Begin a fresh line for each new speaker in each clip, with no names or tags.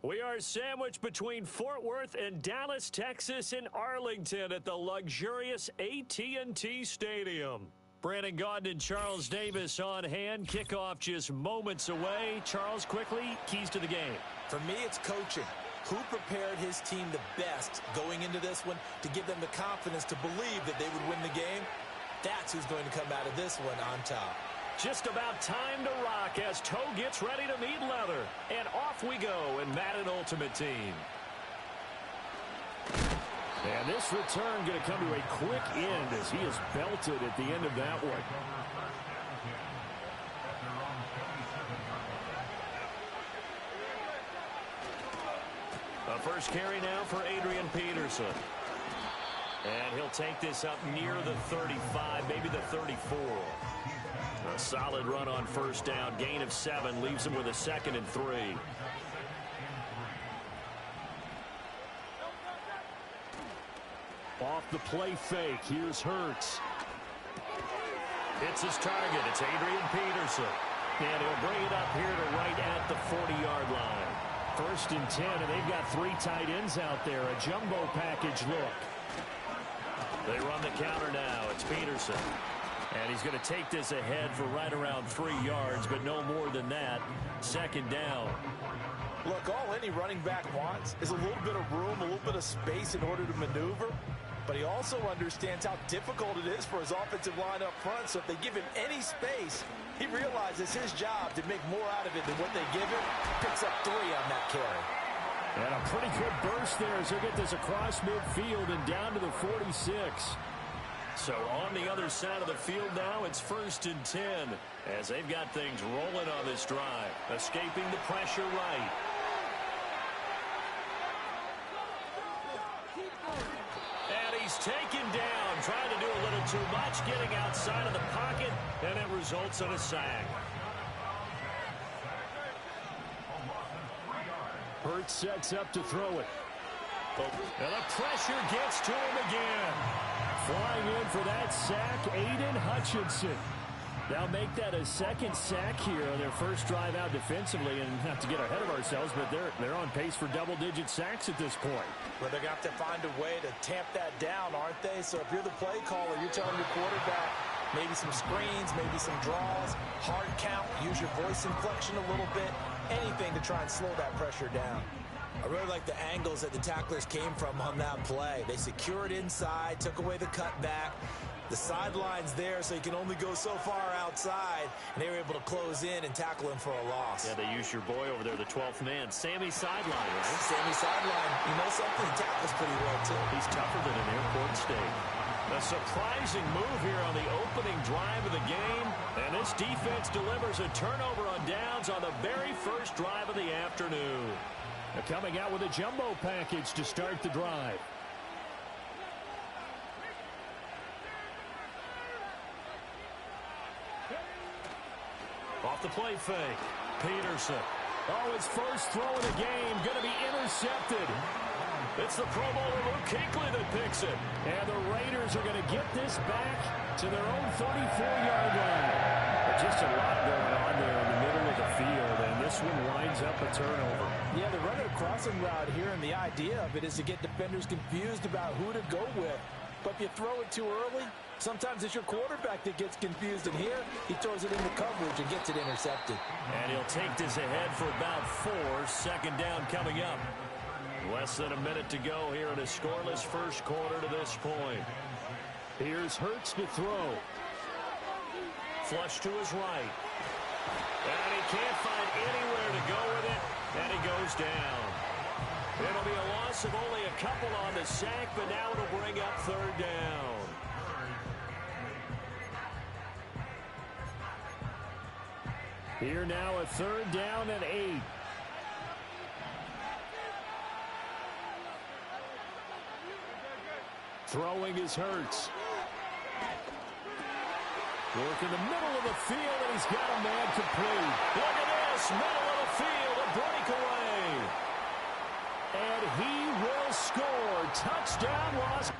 We are sandwiched between Fort Worth and Dallas, Texas, and Arlington at the luxurious AT&T Stadium. Brandon Gaudin and Charles Davis on hand. Kickoff just moments away. Charles, quickly, keys to the game.
For me, it's coaching. Who prepared his team the best going into this one to give them the confidence to believe that they would win the game? That's who's going to come out of this one on top.
Just about time to rock as Toe gets ready to meet leather. And off we go in Madden Ultimate Team. And this return going to come to a quick end as he is belted at the end of that one. A first carry now for Adrian Peterson. And he'll take this up near the 35, maybe the 34. A solid run on first down. Gain of 7 leaves him with a 2nd and 3. Off the play fake. Here's Hurts. It's his target. It's Adrian Peterson. And he'll bring it up here to right at the 40-yard line. 1st and 10, and they've got 3 tight ends out there. A jumbo package look. They run the counter now. It's Peterson. And he's going to take this ahead for right around 3 yards, but no more than that. 2nd down.
Look, all any running back wants is a little bit of room, a little bit of space in order to maneuver. But he also understands how difficult it is for his offensive line up front. So if they give him any space, he realizes his job to make more out of it than what they give him. Picks up 3 on that carry.
And a pretty good burst there as he'll get this across midfield and down to the 46. So on the other side of the field now, it's 1st and 10 as they've got things rolling on this drive. Escaping the pressure right. And he's taken down, trying to do a little too much, getting outside of the pocket, and it results in a sack. Hurts sets up to throw it. And the pressure gets to him again. Flying in for that sack, Aiden Hutchinson. They'll make that a 2nd sack here on their first drive out defensively. And not to get ahead of ourselves, but they're on pace for double-digit sacks at this point.
Well, they're going to have to find a way to tamp that down, aren't they? So if you're the play caller, you're telling your quarterback maybe some screens, maybe some draws, hard count, use your voice inflection a little bit, anything to try and slow that pressure down. I really like the angles that the tacklers came from on that play. They secured inside, took away the cutback. The sideline's there, so you can only go so far outside, and they were able to close in and tackle him for a loss.
Yeah, they used your boy over there, the 12th man, Sammy Sideline, right?
Sammy Sideline. You know something? He tackles pretty well, too.
He's tougher than an airport steak. A surprising move here on the opening drive of the game, and this defense delivers a turnover on downs on the very first drive of the afternoon. They're coming out with a jumbo package to start the drive. Off the play fake, Peterson. Oh, his first throw of the game, going to be intercepted. It's the Pro Bowler Luke Kuechly that picks it. And the Raiders are going to get this back to their own 34-yard line. But just a lot going on there in the middle of the field, and this one winds up a turnover.
Yeah, they're running a crossing route here, and the idea of it is to get defenders confused about who to go with. But if you throw it too early, sometimes it's your quarterback that gets confused, and here he throws it into coverage and gets it intercepted.
And he'll take this ahead for about 4. 2nd down coming up. Less than a minute to go here in a scoreless first quarter to this point. Here's Hurts to throw. Flush to his right. And he can't find anywhere to go with it, and he goes down. It'll be a loss of only a couple on the sack, but now it'll bring up 3rd down. Here now a 3rd down and 8. Throwing is Hurts. Work in the middle of the field, and he's got a man complete. Look at this, middle of the field, a breakaway. And he will score. Touchdown, Ross.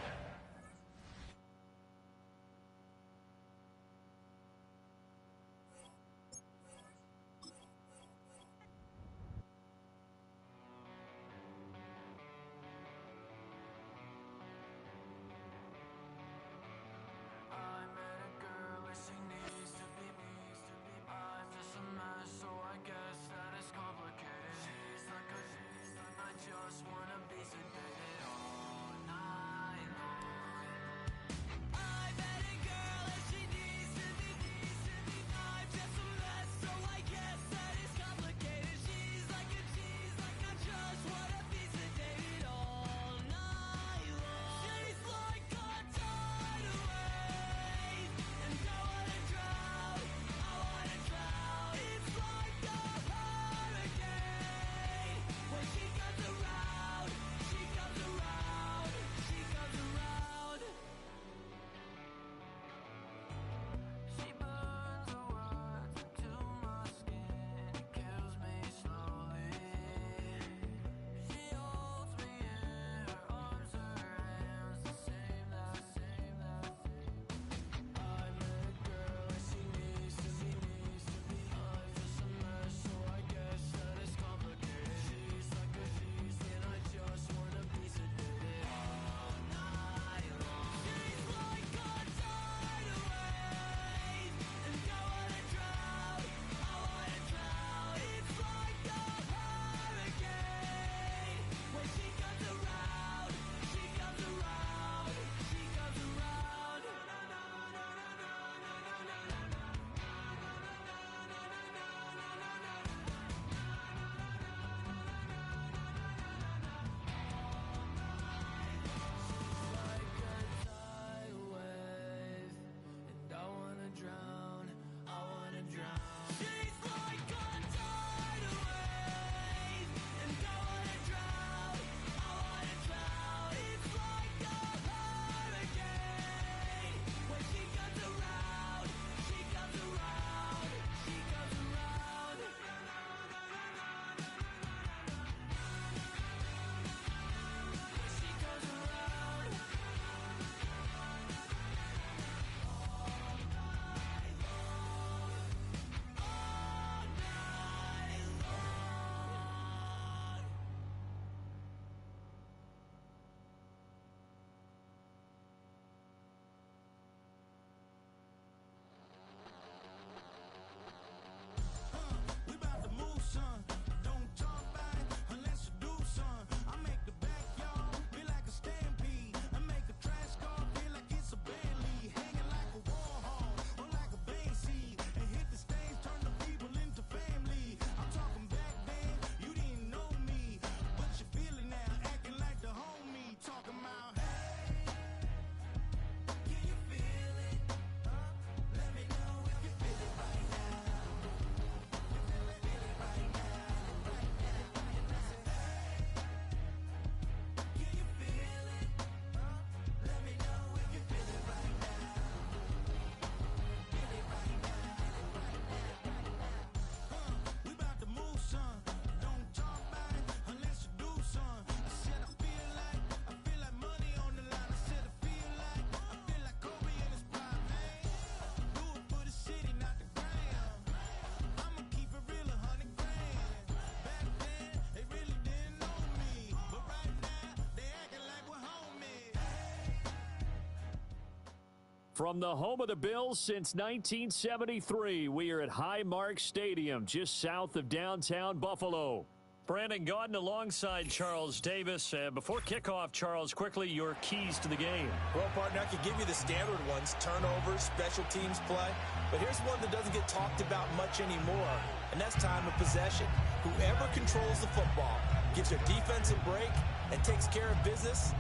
From the home of the Bills since 1973, we are at Highmark Stadium, just south of downtown Buffalo. Brandon Gaudin alongside Charles Davis. Before kickoff, Charles, quickly your keys to the game.
Well, partner, I could give you the standard ones, turnovers, special teams play. But here's one that doesn't get talked about much anymore, and that's time of possession. Whoever controls the football, gives their defense a break, and takes care of business,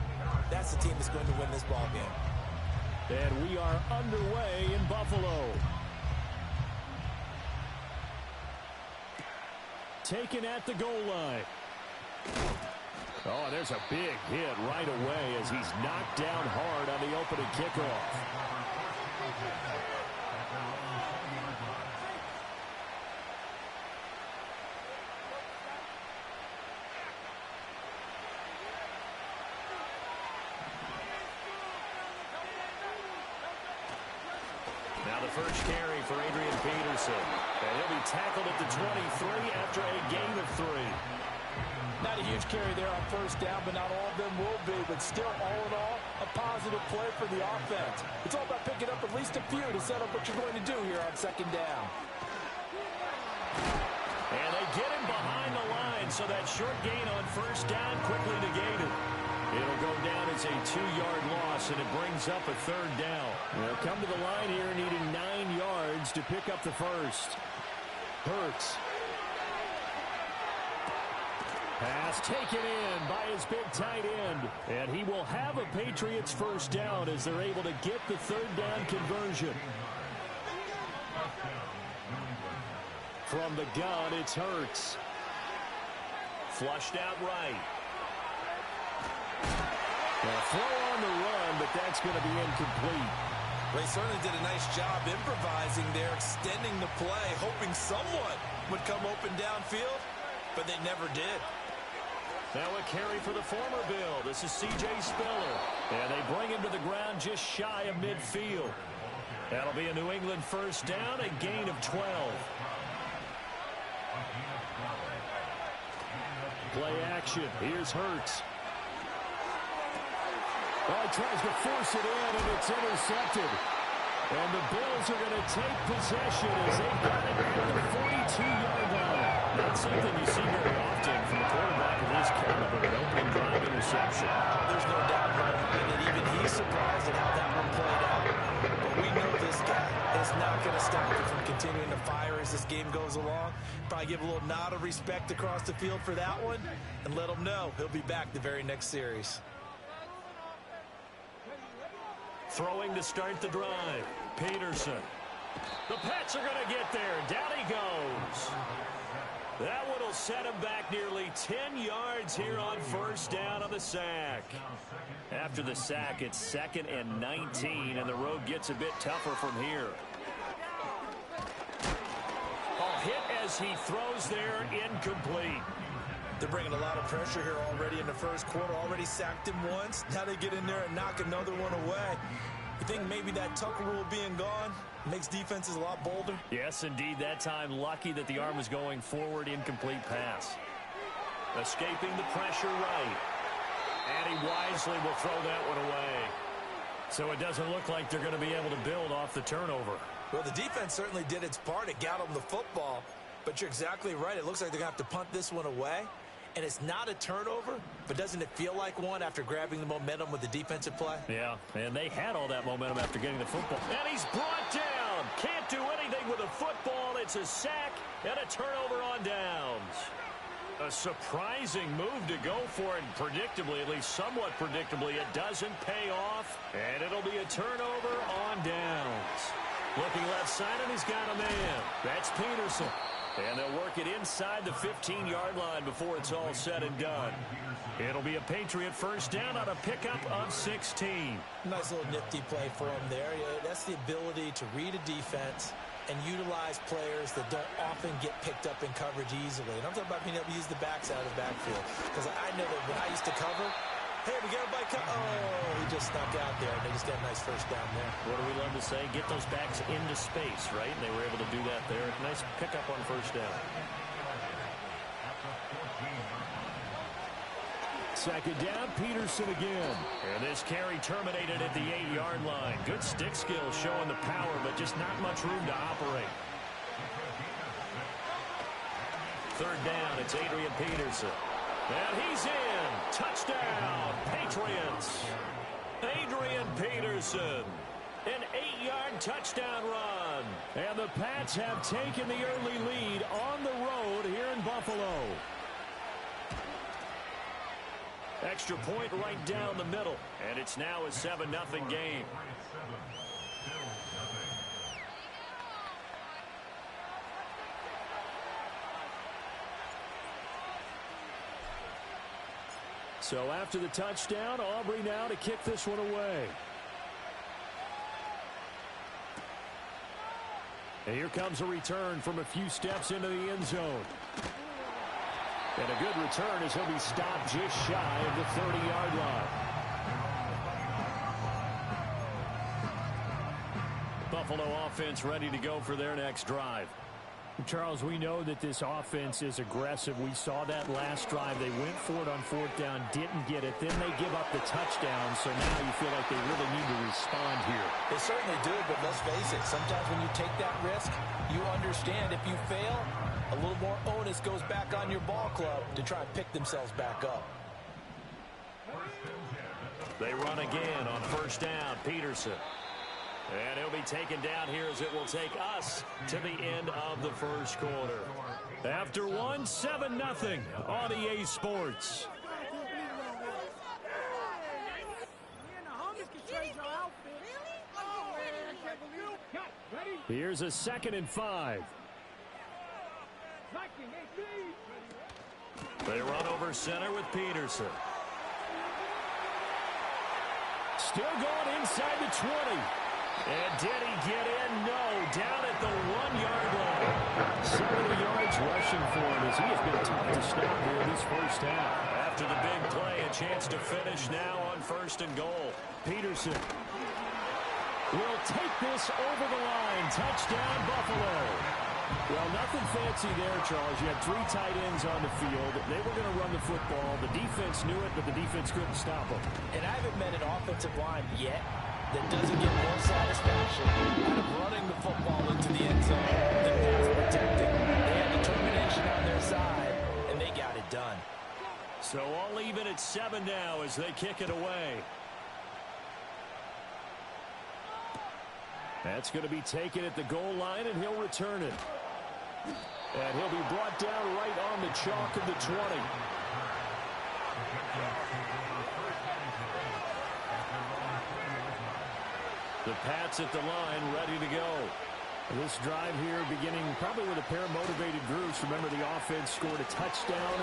that's the team that's going to win this ball game.
And we are underway in Buffalo. Taken at the goal line. Oh, there's a big hit right away as he's knocked down hard on the opening kickoff. Now the first carry for Adrian Peterson. And he'll be tackled at the 23 after a gain of 3.
Not a huge carry there on first down, but not all of them will be. But still, all in all, a positive play for the offense. It's all about picking up at least a few to set up what you're going to do here on second down.
And they get him behind the line, so that short gain on first down quickly negated. It'll go down as a 2-yard loss, and it brings up a third down. They'll come to the line here needing 9 yards to pick up the first. Hurts. Pass taken in by his big tight end. And he will have a Patriots first down as they're able to get the third down conversion. From the gun, it's Hurts. Flushed out right. A throw on the run, but that's going to be incomplete.
They certainly did a nice job improvising there, extending the play, hoping someone would come open downfield, but they never did.
Now a carry for the former Bill. This is C.J. Spiller. And they bring him to the ground just shy of midfield. That'll be a New England first down, a gain of 12. Play action. Here's Hurts. Oh, he tries to force it in, and it's intercepted. And the Bills are going to take possession as they've got it at the 42-yard line. Not something you see very often from a quarterback of this caliber, an opening drive interception.
There's no doubt about it, and even he's surprised at how that one played out. But we know this guy is not going to stop him from continuing to fire as this game goes along. Probably give a little nod of respect across the field for that one, and let him know he'll be back the very next series.
Throwing to start the drive. Peterson. The Pats are going to get there. Down he goes. That one will set him back nearly 10 yards here on first down on the sack. After the sack, it's 2nd and 19, and the road gets a bit tougher from here. A hit as he throws there, incomplete.
They're bringing a lot of pressure here already in the first quarter. Already sacked him once. Now they get in there and knock another one away. You think maybe that Tucker rule being gone makes defenses a lot bolder?
Yes, indeed. That time, lucky that the arm was going forward. Incomplete pass. Escaping the pressure right. And he wisely will throw that one away. So it doesn't look like they're going to be able to build off the turnover.
Well, the defense certainly did its part. It got them the football. But you're exactly right. It looks like they're going to have to punt this one away. And it's not a turnover, but doesn't it feel like one after grabbing the momentum with the defensive play?
Yeah, and they had all that momentum after getting the football. And he's brought down. Can't do anything with a football. It's a sack and a turnover on downs. A surprising move to go for it, predictably, at least somewhat predictably. It doesn't pay off, and it'll be a turnover on downs. Looking left side, and he's got a man. That's Peterson. And they'll work it inside the 15-yard line before it's all said and done. It'll be a Patriot first down on a pickup of 16.
Nice little nifty play for him there. Yeah, that's the ability to read a defense and utilize players that don't often get picked up in coverage easily. And I'm talking about being able to use the backs out of the backfield. Because I know that when I used to cover, hey, we got everybody cover. Oh, he just snuck out there, and they just got a nice first down there.
What do we love to say? Get those backs into space, right? And they were able to do that there. Nice pickup on first down. Second down, Peterson again. And this carry terminated at the 8-yard line. Good stick skills showing the power, but just not much room to operate. Third down, it's Adrian Peterson. And he's in. Touchdown, Patriots. Adrian Peterson. An 8-yard touchdown run. And the Pats have taken the early lead on the road here in Buffalo. Extra point right down the middle. And it's now a 7-0 game. So after the touchdown, Aubrey now to kick this one away. And here comes a return from a few steps into the end zone. And a good return as he'll be stopped just shy of the 30-yard line. Buffalo offense ready to go for their next drive.
Charles, we know that this offense is aggressive. We saw that last drive. They went for it on fourth down, didn't get it. Then they give up the touchdown, so now you feel like they really need to respond here.
They certainly do, but let's face it. Sometimes when you take that risk, you understand if you fail, a little more onus goes back on your ball club to try and pick themselves back up.
They run again on first down, Peterson. And he'll be taken down here as it will take us to the end of the first quarter. After 7-0 on EA Sports. Here's a 2nd and 5. They run over center with Peterson. Still going inside the 20. And did he get in? No. Down at the 1-yard line. 70 yards rushing for him as he has been tough to stop here this first half. After the big play, a chance to finish now on 1st and goal. Peterson will take this over the line. Touchdown, Buffalo. Well, nothing fancy there, Charles. You had 3 tight ends on the field. They were going to run the football. The defense knew it, but the defense couldn't stop them.
And I haven't met an offensive line yet that doesn't get more satisfaction out of running the football into the end zone than pass protecting. They had determination on their side, and they got it done.
So all even at 7 now as they kick it away. That's going to be taken at the goal line, and he'll return it. And he'll be brought down right on the chalk of the 20. The Pats at the line, ready to go.
This drive here beginning probably with a pair of motivated groups. Remember, the offense scored a touchdown.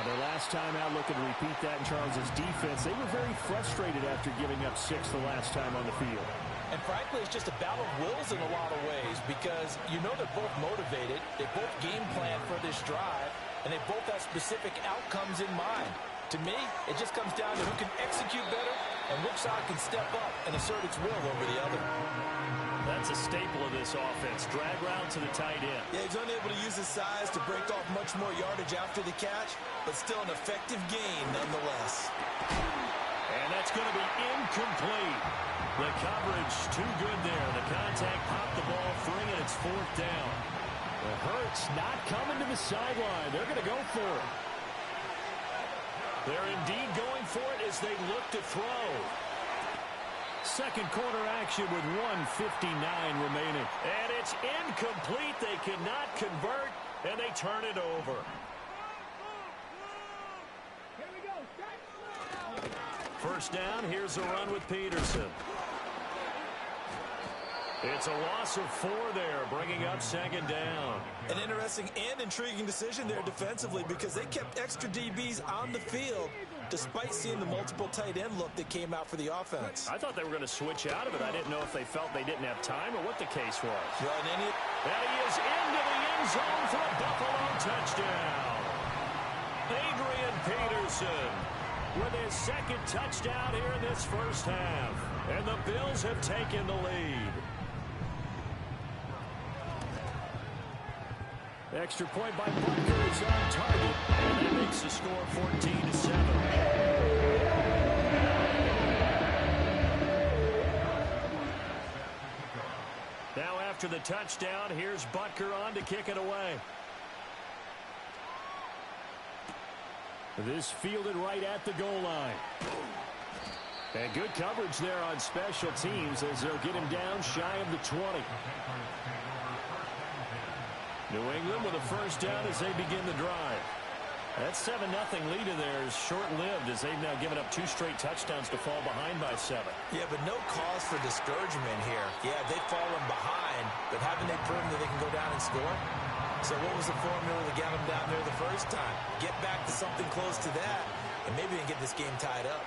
Their last time out, looking to repeat that in Charles's defense. They were very frustrated after giving up 6 the last time on the field.
And frankly, it's just a battle of wills in a lot of ways because you know they're both motivated. They both game plan for this drive, and they both have specific outcomes in mind. To me, it just comes down to who can execute better and which side can step up and assert its will over the other.
That's a staple of this offense. Drag route to the tight end.
Yeah, he's unable to use his size to break off much more yardage after the catch, but still an effective gain nonetheless.
And that's going to be incomplete. The coverage too good there. The contact popped the ball free, and it's 4th down.
Well, Hurts not coming to the sideline. They're going to go for it.
They're indeed going for it as they look to throw.
Second quarter action with 1:59 remaining.
And it's incomplete. They cannot convert, and they turn it over. First down, here's a run with Peterson. It's a loss of 4 there, bringing up 2nd down.
An interesting and intriguing decision there defensively because they kept extra DBs on the field despite seeing the multiple tight end look that came out for the offense.
I thought they were going to switch out of it. I didn't know if they felt they didn't have time or what the case was.
Well,
and he is into the end zone for a Buffalo touchdown. Adrian Peterson with his 2nd touchdown here in this first half. And the Bills have taken the lead.
Extra point by Butker is on target.
And that makes the score 14-7. Now after the touchdown, here's Butker on to kick it away.
This fielded right at the goal line. And good coverage there on special teams as they'll get him down shy of the 20. New England with a first down as they begin the drive. That 7-0 lead of theirs short-lived as they've now given up 2 straight touchdowns to fall behind by 7.
Yeah, but no cause for discouragement here. Yeah, they've fallen behind, but haven't they proven that they can go down and score? So what was the formula that got them down there the first time? Get back to something close to that, and maybe they can get this game tied up.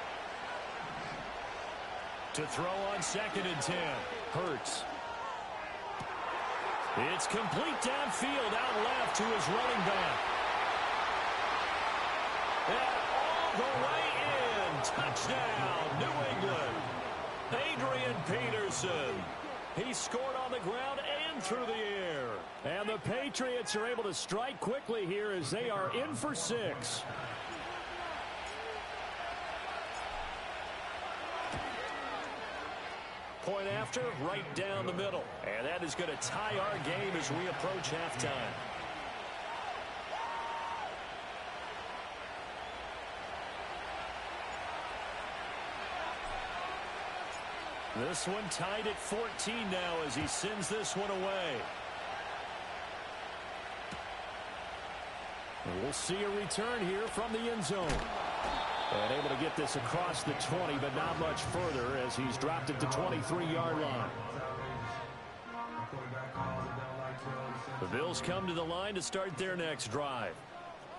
To throw on 2nd and 10. Hurts. It's complete downfield out left to his running back. And all the way in. Touchdown, New England. Adrian Peterson. He scored on the ground and through the air.
And the Patriots are able to strike quickly here as they are in for 6.
Point after, right down the middle. And that is going to tie our game as we approach halftime. This one tied at 14 now as he sends this one away.
And we'll see a return here from the end zone. And able to get this across the 20, but not much further as he's dropped it to 23-yard line.
The Bills come to the line to start their next drive.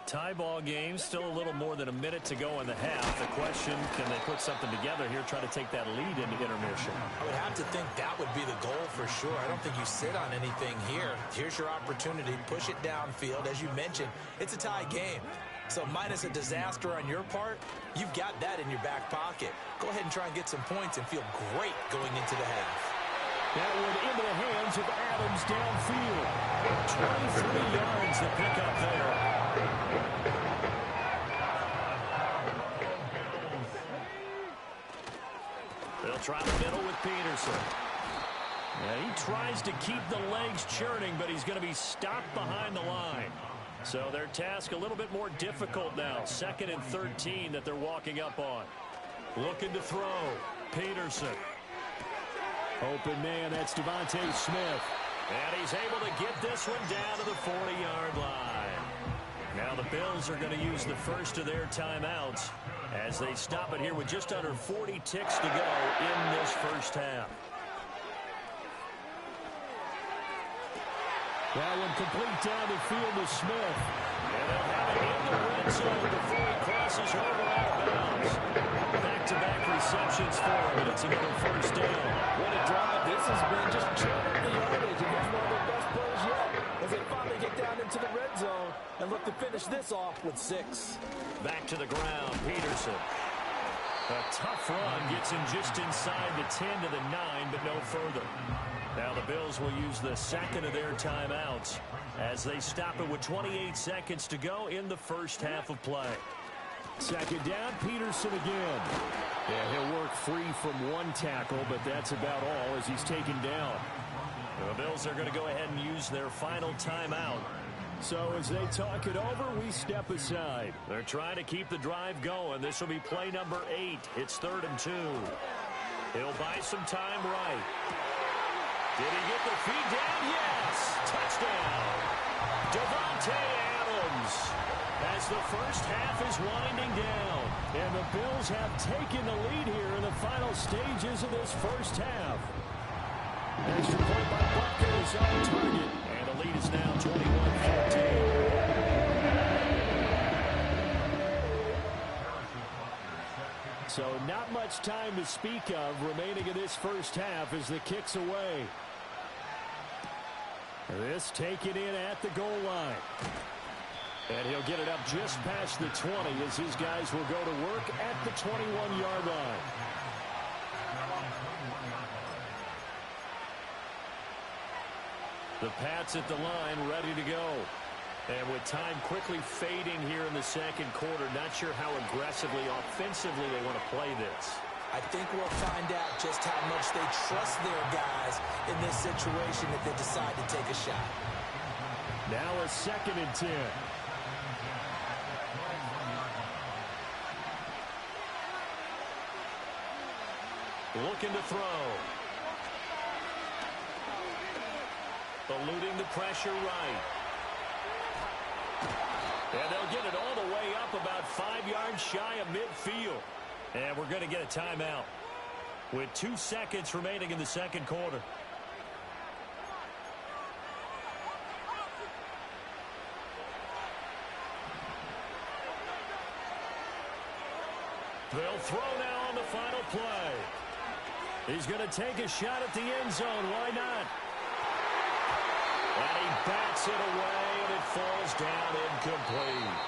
Tie ball game, still a little more than a minute to go in the half. The question, can they put something together here, try to take that lead into intermission?
I would have to think that would be the goal for sure. I don't think you sit on anything here. Here's your opportunity. Push it downfield. As you mentioned, it's a tie game. So minus a disaster on your part, you've got that in your back pocket. Go ahead and try and get some points and feel great going into the half.
That one into the hands of Adams downfield.
23 yards to pick up there. They'll try the middle with Peterson. Yeah, he tries to keep the legs churning, but he's going to be stopped behind the line. So their task a little bit more difficult now. 2nd and 13 that they're walking up on. Looking to throw. Peterson.
Open man, that's Devontae Smith.
And he's able to get this one down to the 40-yard line. Now the Bills are going to use the first of their timeouts as they stop it here with just under 40 ticks to go in this first half.
That one complete down the field to Smith.
And they'll have it in the red zone before he crosses over out of bounds. Back-to-back receptions for him, and it's another first down.
What a drive. This has been just churning the yardage, and he's one of their best plays yet as they finally get down into the red zone and look to finish this off with 6.
Back to the ground, Peterson. A tough run gets him just inside the 10 to the 9, but no further. Now the Bills will use the second of their timeouts as they stop it with 28 seconds to go in the first half of play.
Second down, Peterson again. Yeah, he'll work free from one tackle, but that's about all as he's taken down.
The Bills are going to go ahead and use their final timeout.
So as they talk it over, we step aside.
They're trying to keep the drive going. This will be play number 8. It's 3rd and 2. He'll buy some time right. Did he get the feed down? Yes! Touchdown! Davante Adams as the first half is winding down.
And the Bills have taken the lead here in the final stages of this first half. Extra point by Butker is on target.
And the lead is now 21-14.
So not much time to speak of remaining in this first half as the kick's away. This taken in at the goal line. And he'll get it up just past the 20 as his guys will go to work at the 21-yard line.
The Pats at the line ready to go. And with time quickly fading here in the second quarter, not sure how aggressively, offensively they want to play this.
I think we'll find out just how much they trust their guys in this situation if they decide to take a shot.
Now a 2nd and 10.
Looking to throw. Eluding the pressure right. And they'll get it all the way up about 5 yards shy of midfield. And we're going to get a timeout with 2 seconds remaining in the second quarter. They'll throw now on the final play. He's going to take a shot at the end zone. Why not? And he bats it away, and it falls down incomplete.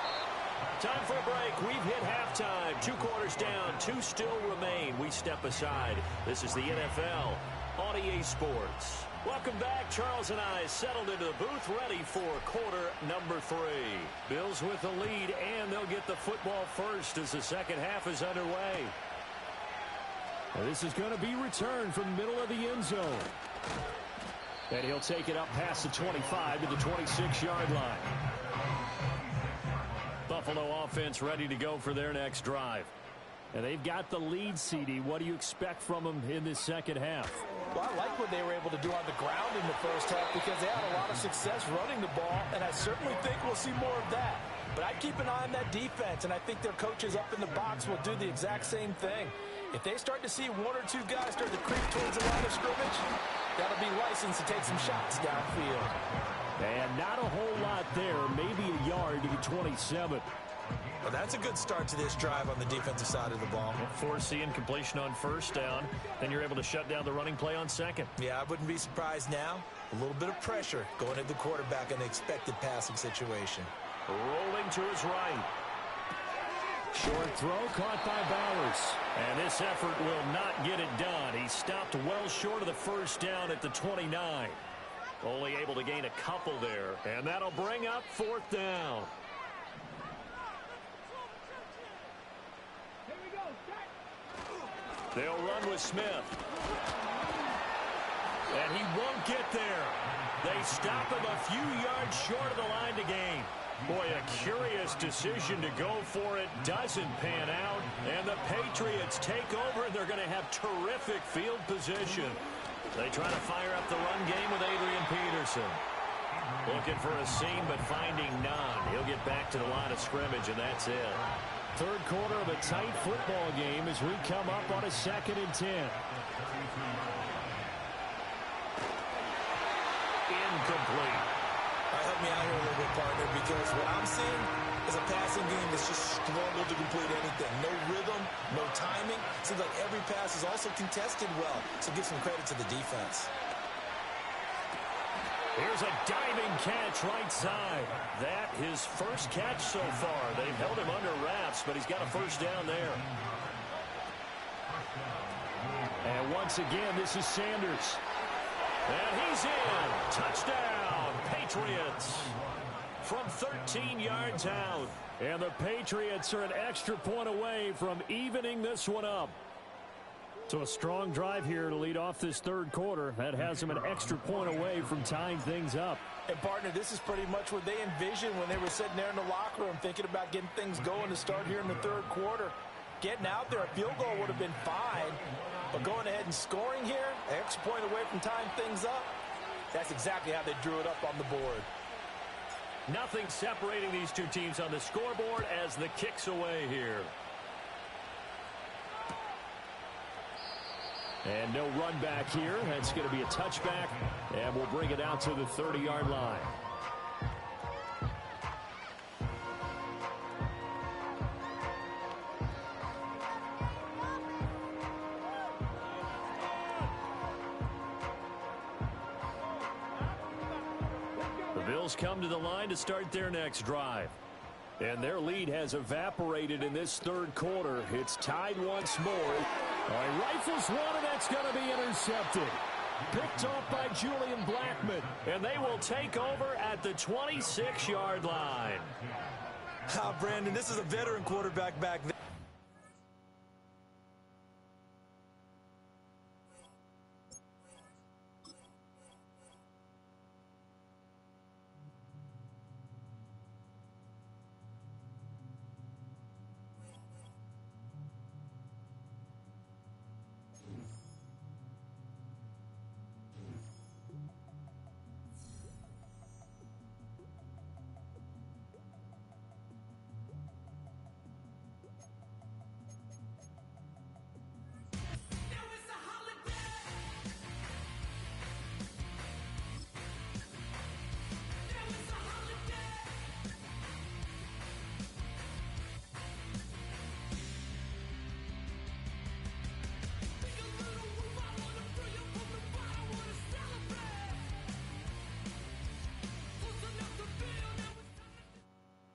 Time for a break. We've hit halftime. 2 quarters down. 2 still remain. We step aside. This is the NFL on EA Sports. Welcome back. Charles and I settled into the booth, ready for quarter number 3. Bills with the lead, and they'll get the football first as the second half is underway.
Well, this is going to be returned from the middle of the end zone. And he'll take it up past the 25 to the 26-yard line.
Buffalo offense ready to go for their next drive.
And they've got the lead, CD. What do you expect from them in this second half?
Well, I like what they were able to do on the ground in the first half because they had a lot of success running the ball, and I certainly think we'll see more of that. But I'd keep an eye on that defense, and I think their coaches up in the box will do the exact same thing. If they start to see 1 or 2 guys start to creep towards the line of scrimmage, that'll be license to take some shots downfield.
And not a whole lot there, maybe a yard to the 27.
Well, that's a good start to this drive on the defensive side of the ball.
Force the incompletion on first down. Then you're able to shut down the running play on second.
Yeah, I wouldn't be surprised now. A little bit of pressure going at the quarterback in an expected passing situation.
Rolling to his right.
Short throw caught by Bowers.
And this effort will not get it done. He stopped well short of the first down at the 29. Only able to gain a couple there. And that'll bring up 4th down. They'll run with Smith. And he won't get there. They stop him a few yards short of the line to gain. Boy, a curious decision to go for it. Doesn't pan out. And the Patriots take over, and they're going to have terrific field position. They try to fire up the run game with Adrian Peterson. Looking for a seam, but finding none. He'll get back to the line of scrimmage, and that's it.
Third quarter of a tight football game as we come up on a 2nd and 10.
Incomplete.
Help me out here a little bit, partner, because what I'm seeing is a passing game that's just struggled to complete anything. No rhythm, no timing. Seems like every pass is also contested well, so give some credit to the defense.
Here's a diving catch right side. That his first catch so far. They've held him under wraps, but he's got a first down there.
And once again, this is Sanders.
And he's in. Touchdown, Patriots. From 13 yards out.
And the Patriots are an extra point away from evening this one up. So a strong drive here to lead off this third quarter. That has them an extra point away from tying things up.
And, partner, this is pretty much what they envisioned when they were sitting there in the locker room thinking about getting things going to start here in the third quarter. Getting out there, a field goal would have been fine. But going ahead and scoring here, an extra point away from tying things up, that's exactly how they drew it up on the board.
Nothing separating these two teams on the scoreboard as the kick's away here.
And no run back here. That's going to be a touchback. And we'll bring it out to the 30-yard line.
The Bills come to the line to start their next drive.
And their lead has evaporated in this third quarter. It's tied once more. All right, rifles one, and that's going to be intercepted.
Picked off by Julian Blackmon. And they will take over at the 26-yard line.
Brandon, this is a veteran quarterback back there.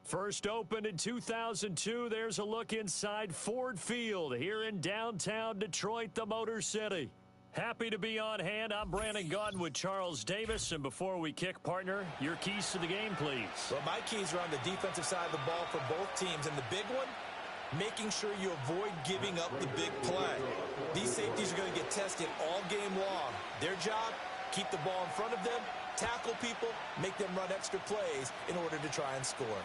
First opened in 2002, there's a look inside Ford Field here in downtown Detroit, the Motor City. Happy to be on hand. I'm Brandon Gaudin with Charles Davis. And before we kick, partner, your keys to the game, please.
Well, my keys are on the defensive side of the ball for both teams. And the big one, making sure you avoid giving up the big play. These safeties are going to get tested all game long. Their job, keep the ball in front of them, tackle people, make them run extra plays in order to try and score.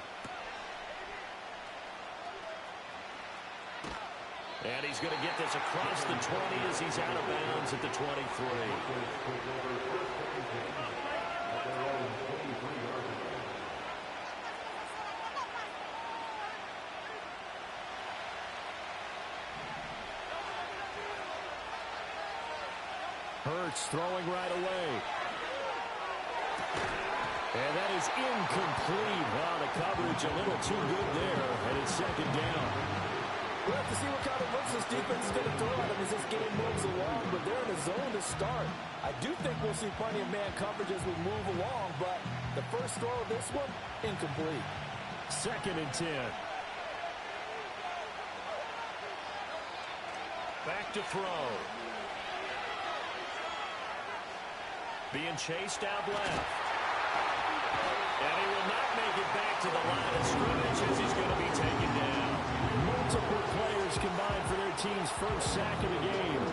And he's going to get this across the 20 as he's out of bounds at the 23. Hurts throwing right away. And that is incomplete. Wow, the coverage a little too good there, and it's second down.
We'll have to see what kind of looks this defense is going to throw at them as this game moves along, but they're in a zone to start. I do think we'll see plenty of man coverage as we move along, but the first throw of this one, incomplete.
Second and 10. Back to throw. Being chased out left. And he will not make it back to the line of scrimmage as he's going to be taken down. Multiple players combined for their team's first sack of the game.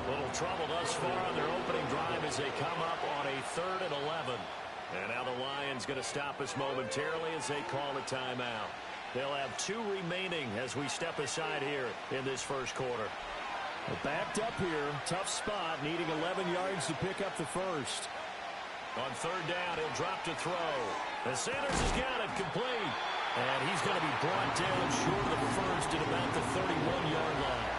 Little trouble thus far on their opening drive as they come up on a 3rd and 11. And now the Lions going to stop us momentarily as they call a timeout. They'll have 2 remaining as we step aside here in this first quarter. Backed up here, tough spot, needing 11 yards to pick up the first. On 3rd down, he'll drop to throw. And Sanders has got it complete. And he's going to be brought down short of the first at about the 31-yard line.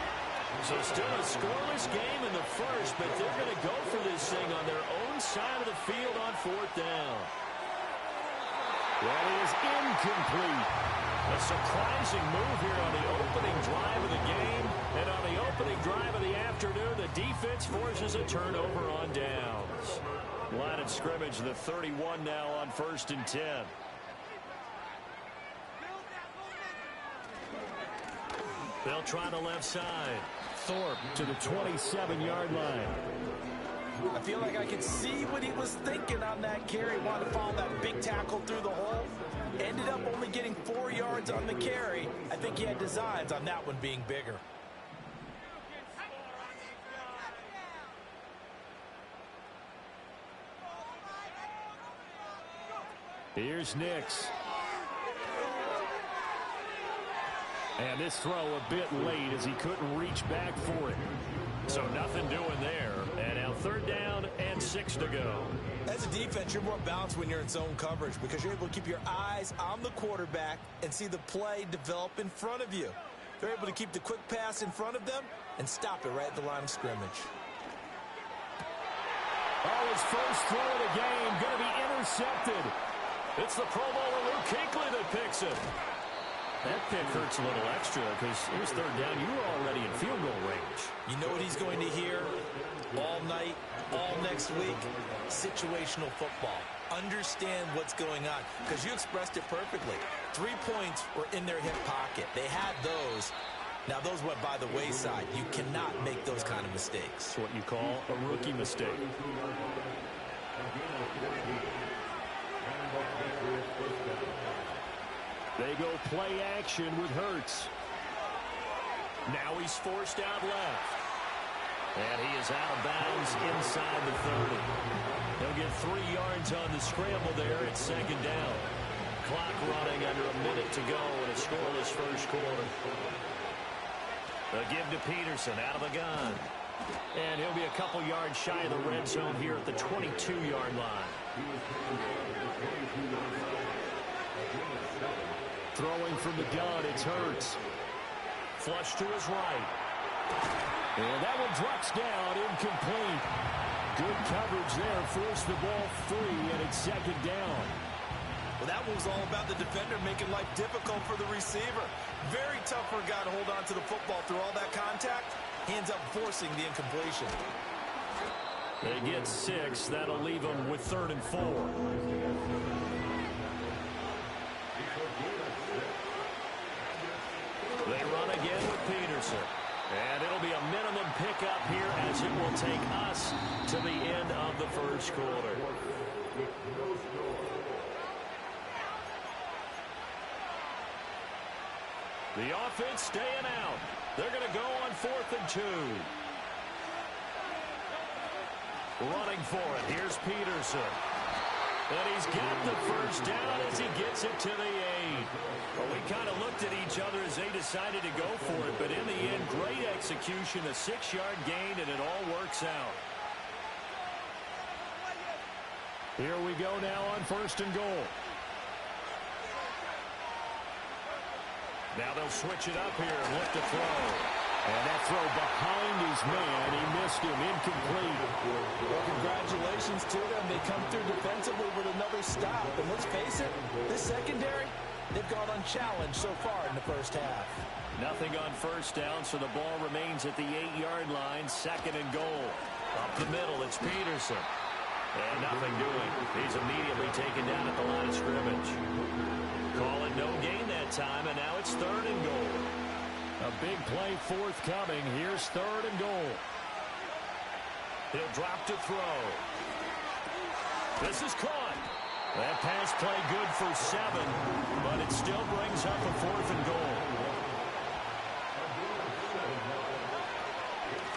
So still a scoreless game in the first, but they're going to go for this thing on their own side of the field on 4th down. That is incomplete. A surprising move here on the opening drive of the game. And on the opening drive of the afternoon, the defense forces a turnover on downs. Line of scrimmage, the 31 now on 1st and 10. They'll try the left side. Thorpe to the 27-yard line.
I feel like I could see what he was thinking on that carry. Wanted to follow that big tackle through the hole. Ended up only getting 4 yards on the carry. I think he had designs on that one being bigger.
Here's Nix. And this throw a bit late as he couldn't reach back for it. So nothing doing there. And now 3rd down and 6 to go.
As a defense, you're more balanced when you're in zone coverage because you're able to keep your eyes on the quarterback and see the play develop in front of you. They're able to keep the quick pass in front of them and stop it right at the line of scrimmage.
Oh, his first throw of the game going to be intercepted. It's the Pro Bowler Luke Kuechly that picks it. That pick hurts a little extra because it was 3rd down. You were already in field goal range.
You know what he's going to hear all night, all next week? Situational football. Understand what's going on because you expressed it perfectly. 3 points were in their hip pocket. They had those. Now, those went by the wayside. You cannot make those kind of mistakes.
It's what you call a rookie mistake. They go play action with Hurts.
Now he's forced out left. And he is out of bounds inside the 30. He'll get 3 yards on the scramble there. It's second down. Clock running under a minute to go in a scoreless first quarter. They'll give to Peterson out of the gun.
And he'll be a couple yards shy of the red zone here at the 22-yard line. Throwing from the gun, it's Hurts.
Flush to his right.
And that one drops down, incomplete. Good coverage there, forced the ball free, and it's second down.
Well, that one was all about the defender making life difficult for the receiver. Very tough for a guy to hold on to the football through all that contact. He ends up forcing the incompletion.
They get 6. That'll leave them with 3rd and 4.
They run again with Peterson. And it'll be a minimum pickup here as it will take us to the end of the first quarter. The offense staying out. They're going to go on 4th and 2. Running for it. Here's Peterson. And he's got the first down as he gets it to the 8. Well, we kind of looked at each other as they decided to go for it, but in the end, great execution, a 6-yard gain, and it all works out.
Here we go now on 1st and goal.
Now they'll switch it up here and look to throw.
And that throw behind his man. He missed him. Incomplete.
Well, congratulations to them. They come through defensively with another stop. And let's face it, this secondary, they've gone unchallenged so far in the first half.
Nothing on first down, so the ball remains at the 8-yard line. 2nd and goal. Up the middle, it's Peterson. And nothing doing. He's immediately taken down at the line of scrimmage. Call it no gain that time, and now it's 3rd and goal.
A big play forthcoming. Here's 3rd and goal.
He'll drop to throw. This is caught. That pass play good for 7, but it still brings up a 4th and goal.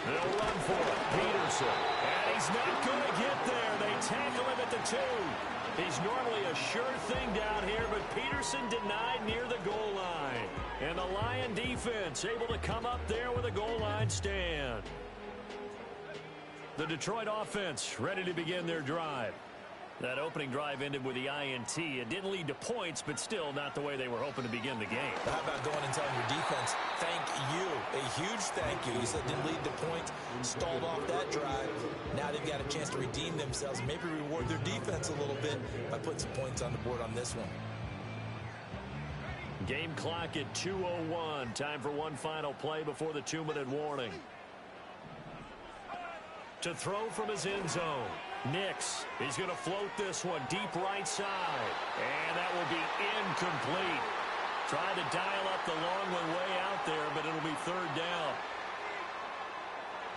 They'll run for it. Peterson. And he's not going to get there. They tackle him at the 2. He's normally a sure thing down here, but Peterson denied near the goal line. And the Lion defense able to come up there with a goal line stand. The Detroit offense ready to begin their drive. That opening drive ended with the INT. It didn't lead to points, but still not the way they were hoping to begin the game.
How about going and telling your defense, thank you, a huge thank you. You said it didn't lead to points, stalled off that drive. Now they've got a chance to redeem themselves, maybe reward their defense a little bit by putting some points on the board on this one.
Game clock at 2:01. Time for one final play before the 2-minute warning. To throw from his end zone. Nix, he's going to float this one deep right side. And that will be incomplete. Tried to dial up the long one way out there, but it'll be 3rd down.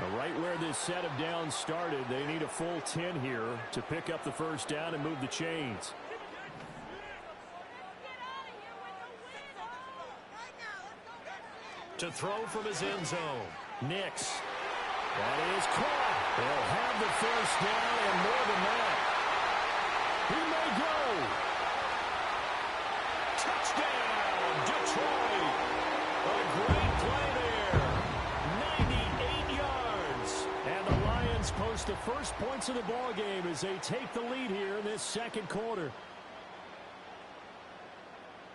Now, right where this set of downs started, they need a full 10 here to pick up the first down and move the chains.
To throw from his end zone. Nix.
That is caught. They'll have the first down and more than that. He may go.
Touchdown, Detroit. A great play there. 98 yards.
And the Lions post the first points of the ball game as they take the lead here in this second quarter.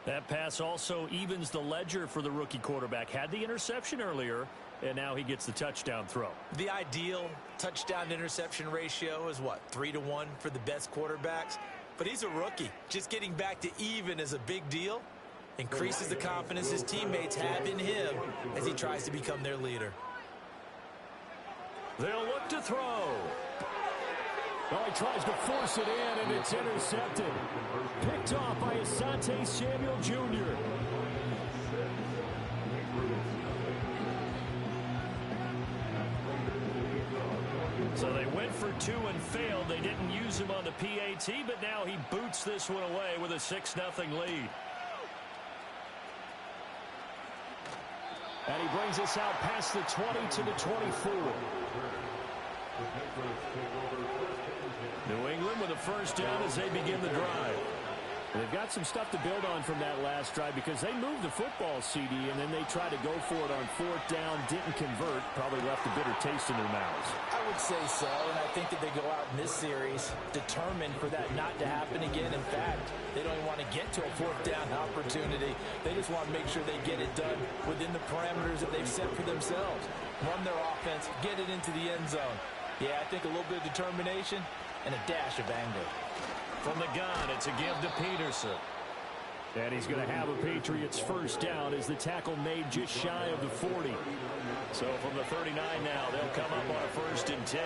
That pass also evens the ledger for the rookie quarterback. Had the interception earlier, and now he gets the touchdown throw.
The ideal touchdown-interception ratio is, what, 3-to-1 for the best quarterbacks? But he's a rookie. Just getting back to even is a big deal. Increases the confidence his teammates have in him as he tries to become their leader.
They'll look to throw.
Well, he tries to force it in, and it's intercepted. Picked off by Asante Samuel Jr.
2 and failed. They didn't use him on the PAT, but now he boots this one away with a 6-0 lead.
And he brings us out past the 20 to the 24.
New England with a first down as they begin the drive.
They've got some stuff to build on from that last drive because they moved the football, CD, and then they tried to go for it on 4th down, didn't convert, probably left a bitter taste in their mouths.
I would say so, and I think that they go out in this series determined for that not to happen again. In fact, they don't even want to get to a 4th down opportunity. They just want to make sure they get it done within the parameters that they've set for themselves. Run their offense, get it into the end zone. Yeah, I think a little bit of determination and a dash of anger.
From the gun, it's a give to Peterson.
And he's going to have a Patriots first down as the tackle made just shy of the 40.
So from the 39 now, they'll come up on a 1st and 10.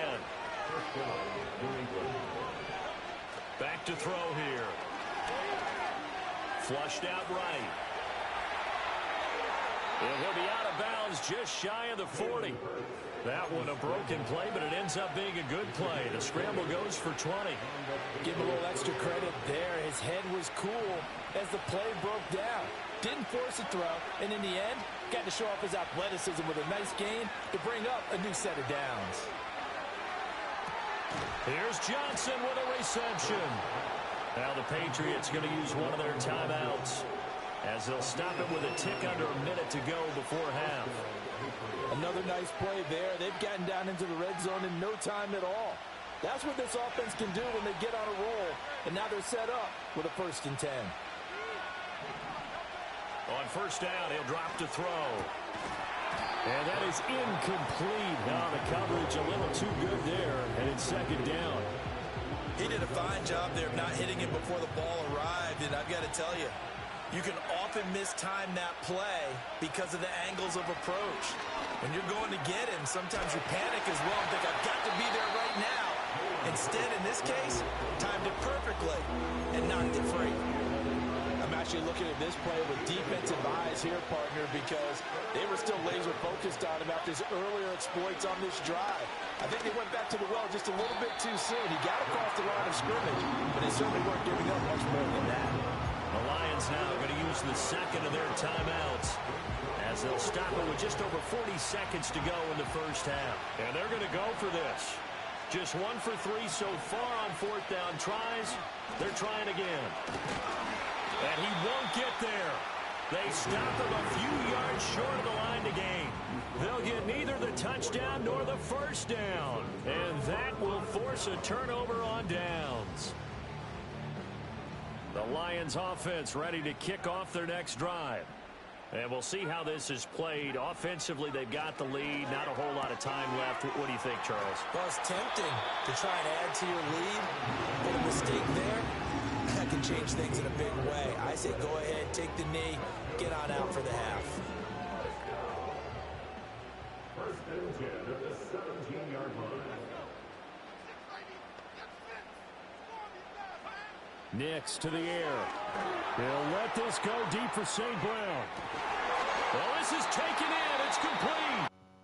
Back to throw here. Flushed out right. And he'll be out of bounds just shy of the 40. That one a broken play, but it ends up being a good play. The scramble goes for 20.
Give him a little extra credit there. His head was cool as the play broke down. Didn't force a throw, and in the end, got to show off his athleticism with a nice gain to bring up a new set of downs.
Here's Johnson with a reception. Now the Patriots going to use one of their timeouts as they'll stop it with a tick under a minute to go before half.
Another nice play there. They've gotten down into the red zone in no time at all. That's what this offense can do when they get on a roll. And now they're set up with a 1st and 10.
On 1st down, he'll drop to throw.
And that is incomplete. Now the coverage a little too good there. And it's 2nd down.
He did a fine job there of not hitting it before the ball arrived. And I've got to tell you, you can often mistime that play because of the angles of approach. When you're going to get him, sometimes you panic as well and think, I've got to be there right now. Instead, in this case, timed it perfectly and knocked it free.
I'm actually looking at this play with defensive eyes here, partner, because they were still laser focused on him after his earlier exploits on this drive. I think they went back to the well just a little bit too soon. He got across the line of scrimmage, but they certainly weren't giving up much more than that.
The Lions now going to use the 2nd of their timeouts as they'll stop it with just over 40 seconds to go in the 1st half. And they're going to go for this. Just 1 for 3 so far on 4th down tries. They're trying again. And he won't get there. They stop him a few yards short of the line to gain. They'll get neither the touchdown nor the 1st down. And that will force a turnover on downs. The Lions offense ready to kick off their next drive. And we'll see how this is played. Offensively, they've got the lead. Not a whole lot of time left. What do you think, Charles?
Well, it's tempting to try and add to your lead, but a mistake there, that can change things in a big way. I say go ahead, take the knee, get on out for the half.
1st and 10 at the 17-yard line.
Nix to the air. They'll let this go deep for St. Brown.
Well, this is taken in. It's complete.